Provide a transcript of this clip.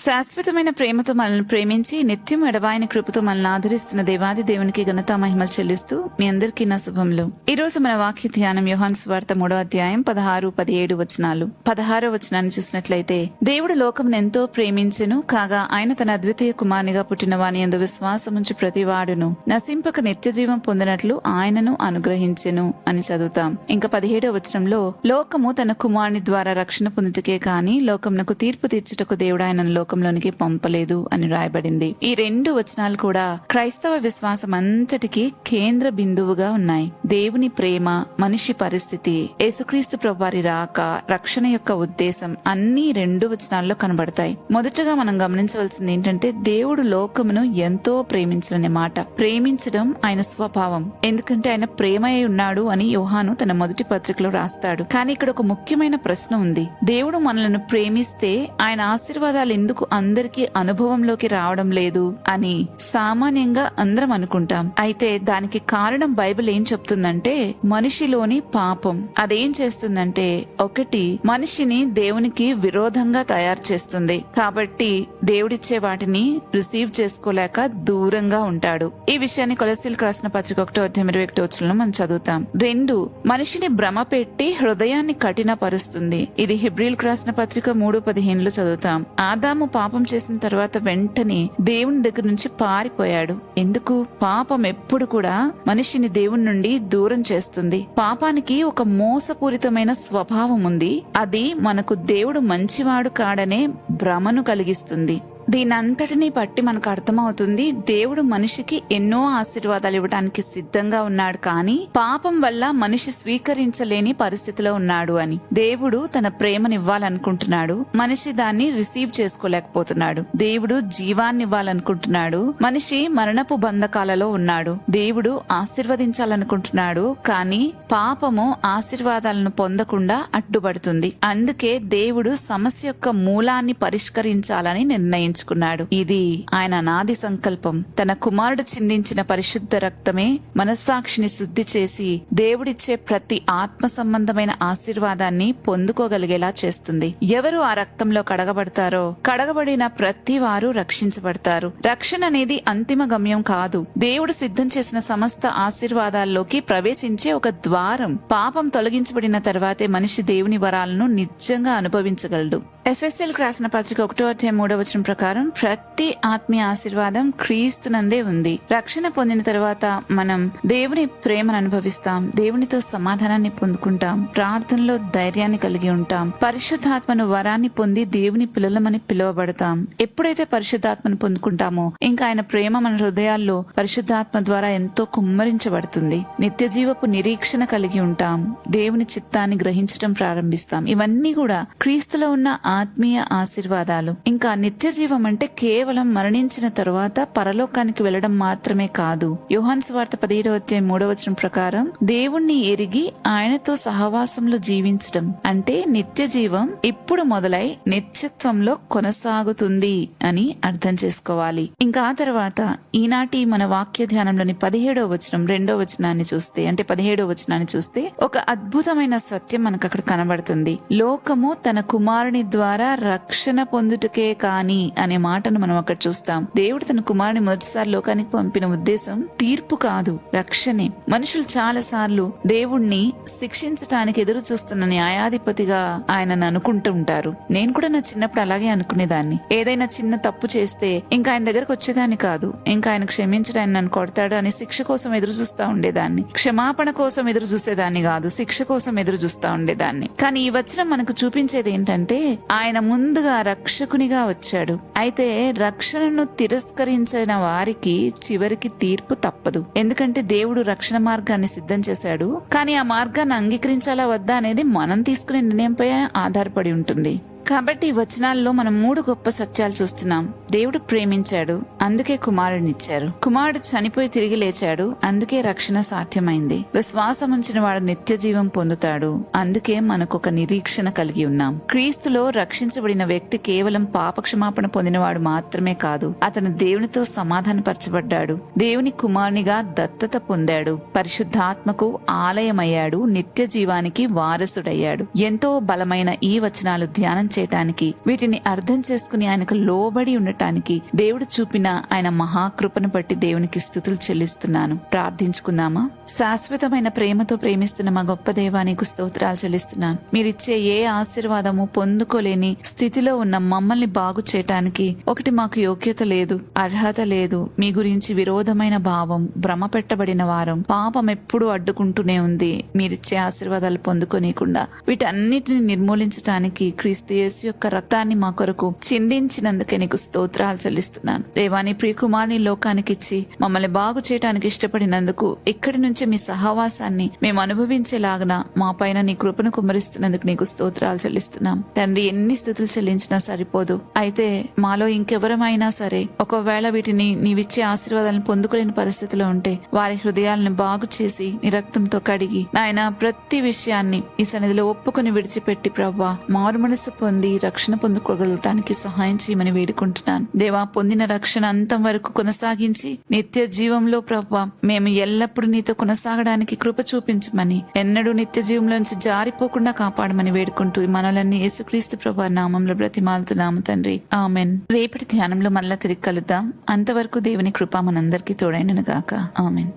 శాశ్వతమైన ప్రేమతో మనల్ని ప్రేమించి నిత్యం ఎడబాయని కృపతో మనల్ని ఆదరిస్తున్న దేవాది దేవునికి ఘనతా మహిమలు చెల్లిస్తూ మీ అందరికీ నా శుభములు. ఈ రోజు మన వాక్య ధ్యానం యోహాను సువార్త 3వ అధ్యాయం 16-17 వచనాలు. 16వ వచనాన్ని చూసినట్లయితే, దేవుడు లోకమును ఎంతో ప్రేమించెను, కాగా ఆయన తన అద్వితీయ కుమారునిగా పుట్టిన వాని యందు విశ్వాసముంచి ప్రతివాడును నశింపక నిత్య జీవం పొందినట్లు ఆయనను అనుగ్రహించెను అని చదువుతాం. ఇంకా 17వ వచనంలో, లోకము తన కుమారుని ద్వారా రక్షణ పొందుటకే కాని లోకమునకు తీర్పు తీర్చుటకు దేవుడు ఆయనను లోకంలోనికి పంపలేదు అని రాయబడింది. ఈ రెండు వచనాలు కూడా క్రైస్తవ విశ్వాసం అంతటికి కేంద్ర బిందువుగా ఉన్నాయి. దేవుని ప్రేమ, మనిషి పరిస్థితి, యేసుక్రీస్తు ప్రభువారి రాక, రక్షణ యొక్క ఉద్దేశం అన్ని రెండు వచనాల్లో కనబడతాయి. మొదటగా మనం గమనించవలసింది ఏంటంటే, దేవుడు లోకమును ఎంతో ప్రేమించడనే మాట. ప్రేమించడం ఆయన స్వభావం, ఎందుకంటే ఆయన ప్రేమయ్య ఉన్నాడు అని యోహాను తన మొదటి పత్రికలో రాస్తాడు. కానీ ఇక్కడ ఒక ముఖ్యమైన ప్రశ్న ఉంది. దేవుడు మనలను ప్రేమిస్తే ఆయన ఆశీర్వాదాలు ఎందుకు అందరికీ అనుభవంలోకి రావడం లేదు అని సామాన్యంగా అందరం అనుకుంటాం. అయితే దానికి కారణం బైబిల్ ఏం చెప్తుందంటే, మనిషిలోని పాపం. అదేం చేస్తుందంటే, ఒకటి, మనిషిని దేవునికి విరోధంగా తయారు చేస్తుంది. కాబట్టి దేవుడిచ్చే వాటిని రిసీవ్ చేసుకోలేక దూరంగా ఉంటాడు. ఈ విషయాన్ని కొలస్సీలకు రాసిన పత్రిక 1:21 మనం చదువుతాం. 2, మనిషిని భ్రమ పెట్టి హృదయాన్ని కఠినపరుస్తుంది. ఇది హెబ్రీయులకు రాసిన పత్రిక 3:15 చదువుతాం. ఆదాము పాపం చేసిన తర్వాత వెంటనే దేవుని దగ్గర నుంచి పారిపోయాడు. ఎందుకు? పాపం ఎప్పుడు కూడా మనిషిని దేవుని నుండి దూరం చేస్తుంది. పాపానికి ఒక మోసపూరితమైన స్వభావం ఉంది. అది మనకు దేవుడు మంచివాడు కాడనే భ్రమను కలిగిస్తుంది. దీనంతటినీ బట్టి మనకు అర్థమవుతుంది, దేవుడు మనిషికి ఎన్నో ఆశీర్వాదాలు ఇవ్వడానికి సిద్ధంగా ఉన్నాడు, కానీ పాపం వల్ల మనిషి స్వీకరించలేని పరిస్థితిలో ఉన్నాడు అని. దేవుడు తన ప్రేమనివ్వాలనుకుంటున్నాడు, మనిషి దాన్ని రిసీవ్ చేసుకోలేకపోతున్నాడు. దేవుడు జీవాన్ని ఇవ్వాలనుకుంటున్నాడు, మనిషి మరణపు బంధకాలలో ఉన్నాడు. దేవుడు ఆశీర్వదించాలనుకుంటున్నాడు, కానీ పాపము ఆశీర్వాదాలను పొందకుండా అడ్డుపడుతుంది. అందుకే దేవుడు సమస్య యొక్క మూలాన్ని పరిష్కరించాలని నిర్ణయించాడు. ఇది ఆయన నాది సంకల్పం. తన కుమారుడు చిందించిన పరిశుద్ధ రక్తమే మనస్సాక్షిని శుద్ధి చేసి దేవుడిచ్చే ప్రతి ఆత్మ సంబంధమైన ఆశీర్వాదాన్ని పొందుకోగలిగేలా చేస్తుంది. ఎవరు ఆ రక్తంలో కడగబడతారో, కడగబడిన ప్రతి వారు రక్షించబడతారు. రక్షణ అనేది అంతిమ గమ్యం కాదు, దేవుడు సిద్ధం చేసిన సమస్త ఆశీర్వాదాల్లోకి ప్రవేశించే ఒక ద్వారం. పాపం తొలగించబడిన తర్వాతే మనిషి దేవుని వరాలను నిజంగా అనుభవించగలడు. ఎఫెసీయులకు రాసిన పత్రిక 1:3 ప్రకారం ప్రతి ఆత్మీయ ఆశీర్వాదం క్రీస్తునందే ఉంది. రక్షణ పొందిన తర్వాత మనం దేవుని ప్రేమను అనుభవిస్తాం, దేవునితో సమాధానాన్ని పొందుకుంటాం, ప్రార్థనలో ధైర్యాన్ని కలిగి ఉంటాం, పరిశుద్ధాత్మను వరాన్ని పొంది దేవుని పిల్లలమని పిలువబడతాం. ఎప్పుడైతే పరిశుద్ధాత్మను పొందుకుంటామో ఇంకా ఆయన ప్రేమ మన హృదయాల్లో పరిశుద్ధాత్మ ద్వారా ఎంతో కుమ్మరించబడుతుంది. నిత్య జీవపు నిరీక్షణ కలిగి ఉంటాం, దేవుని చిత్తాన్ని గ్రహించడం ప్రారంభిస్తాం. ఇవన్నీ కూడా క్రీస్తులో ఉన్న ఆత్మీయ ఆశీర్వాదాలు. ఇంకా నిత్య జీవం అంటే కేవలం మరణించిన తరువాత పరలోకానికి వెళ్లడం మాత్రమే కాదు. యోహాను సువార్త 17:3 ప్రకారం దేవుణ్ణి ఎరిగి ఆయనతో సహవాసంలో జీవించడం అంటే నిత్య జీవం ఇప్పుడు మొదలై నిత్యత్వంలో కొనసాగుతుంది అని అర్థం చేసుకోవాలి. ఇంకా ఆ తర్వాత ఈనాటి మన వాక్య ధ్యానంలోని 17వ వచనం 2వ వచనాన్ని చూస్తే, అంటే 17వ వచనాన్ని చూస్తే ఒక అద్భుతమైన సత్యం మనకు అక్కడ కనబడుతుంది. లోకము తన కుమారుని ద్వారా రక్షణ పొందుటకే కాని అనే మాటను మనం అక్కడ చూస్తాం. దేవుడు తన కుమారుని మొదటిసారి లోకానికి పంపిన ఉద్దేశం తీర్పు కాదు, రక్షణే. మనుషులు చాలా సార్లు దేవుణ్ణి శిక్షించటానికి ఎదురు చూస్తున్న న్యాయాధిపతిగా ఆయనను అనుకుంటూ ఉంటారు. నేను కూడా నా చిన్నప్పుడు అలాగే అనుకునేదాన్ని. ఏదైనా చిన్న తప్పు చేస్తే ఇంకా ఆయన దగ్గరకు వచ్చేదాన్ని కాదు, ఇంకా ఆయన క్షమించడం, ఆయన నన్ను కొడతాడు అని శిక్ష కోసం ఎదురు చూస్తా ఉండేదాన్ని. క్షమాపణ కోసం ఎదురు చూసేదాన్ని కాదు, శిక్ష కోసం ఎదురు చూస్తా ఉండేదాన్ని. కానీ ఈ వచనం మనకు చూపించేది ఏంటంటే, ఆయన ముందుగా రక్షకునిగా వచ్చాడు. అయితే రక్షణను తిరస్కరించిన వారికి చివరికి తీర్పు తప్పదు. ఎందుకంటే దేవుడు రక్షణ మార్గాన్ని సిద్ధం చేశాడు, కానీ ఆ మార్గాన్ని అంగీకరించాలా వద్దా అనేది మనం తీసుకునే నిర్ణయంపై ఆధారపడి ఉంటుంది. కాబట్టి ఈ వచనాల్లో మనం 3 గొప్ప సత్యాలు చూస్తున్నాం. దేవుడు ప్రేమించాడు, అందుకే కుమారుడినిచ్చారు. కుమారుడు చనిపోయి తిరిగి లేచాడు, అందుకే రక్షణ సాధ్యమైంది. విశ్వాసం ఉంచిన వాడు నిత్య జీవం పొందుతాడు, అందుకే మనకొక నిరీక్షణ కలిగి ఉన్నాం. క్రీస్తులో రక్షించబడిన వ్యక్తి కేవలం పాపక్షమాపణ పొందినవాడు మాత్రమే కాదు, అతను దేవునితో సమాధానపరచబడ్డాడు, దేవుని కుమారునిగా దత్తత పొందాడు, పరిశుద్ధాత్మకు ఆలయమయ్యాడు, నిత్య జీవానికి వారసుడయ్యాడు. ఎంతో బలమైన ఈ వచనాలు ధ్యానం చేయటానికి, వీటిని అర్థం చేసుకుని ఆయనకు లోబడి ఉండటానికి దేవుడు చూపిన ఆయన మహాకృపను బట్టి దేవునికి స్తుతులు చెల్లిస్తున్నాను. ప్రార్థించుకుందామా? శాశ్వతమైన ప్రేమతో ప్రేమిస్తున్న మా గొప్ప దేవానికి స్తోత్రాలు చెల్లిస్తున్నాను. మీరిచ్చే ఏ ఆశీర్వాదము పొందుకోలేని స్థితిలో ఉన్న మమ్మల్ని బాగు చేయటానికి ఒకటి మాకు యోగ్యత లేదు, అర్హత లేదు. మీ గురించి విరోధమైన భావం, భ్రమ పెట్టబడిన వారం, పాపం ఎప్పుడూ అడ్డుకుంటూనే ఉంది. మీరిచ్చే ఆశీర్వాదాలు పొందుకోనీయకుండా వీటన్నిటిని నిర్మూలించటానికి క్రీస్తు యేసు యొక్క రక్తాన్ని మా కొరకు చిందించినందుకే నీకు స్తోత్రాలు చెల్లిస్తున్నాను. దేవాని ప్రియకుమార్ని లోకానికి ఇచ్చి మమ్మల్ని బాగు చేయటానికి ఇష్టపడినందుకు, ఇక్కడి నుంచి మీ సహవాసాన్ని మేము అనుభవించేలాగన మా పైన నీ కృపను కుమ్మరిస్తున్నందుకు నీకు స్తోత్రాలు చెల్లిస్తున్నాం. తండ్రి, ఎన్ని స్తుతులు చెల్లించినా సరిపోదు. అయితే మాలో ఇంకెవరమైనా సరే ఒకవేళ వీటిని నీవిచ్చే ఆశీర్వాదాలను పొందుకోలేని పరిస్థితిలో ఉంటే వారి హృదయాలను బాగు చేసి నీ రక్తంతో కడిగి నాయన ప్రతి విషయాన్ని ఈ సన్నిధిలో ఒప్పుకొని విడిచిపెట్టి ప్రవ్వా మారు మనసు పొంది రక్షణ పొందుకోగలటానికి సహాయం చేయమని వేడుకుంటున్నాను. దేవా, పొందిన రక్షణ అంతం వరకు కొనసాగించి నిత్య జీవంలో ప్రవ్వా మేము ఎల్లప్పుడూ నీతో కొనసాగడానికి కృప చూపించమని, ఎన్నడూ నిత్య జీవంలోంచి జారిపోకుండా కాపాడమని వేడుకుంటూ మనలన్నీ యేసుక్రీస్తు ప్రభు నామంలో బ్రతిమాలుతున్నాము తండ్రి, ఆమెన్. రేపటి ధ్యానంలో మళ్ళా తిరిగి కలుద్దాం. అంతవరకు దేవుని కృప మనందరికీ తోడైనను గాక. ఆమెన్.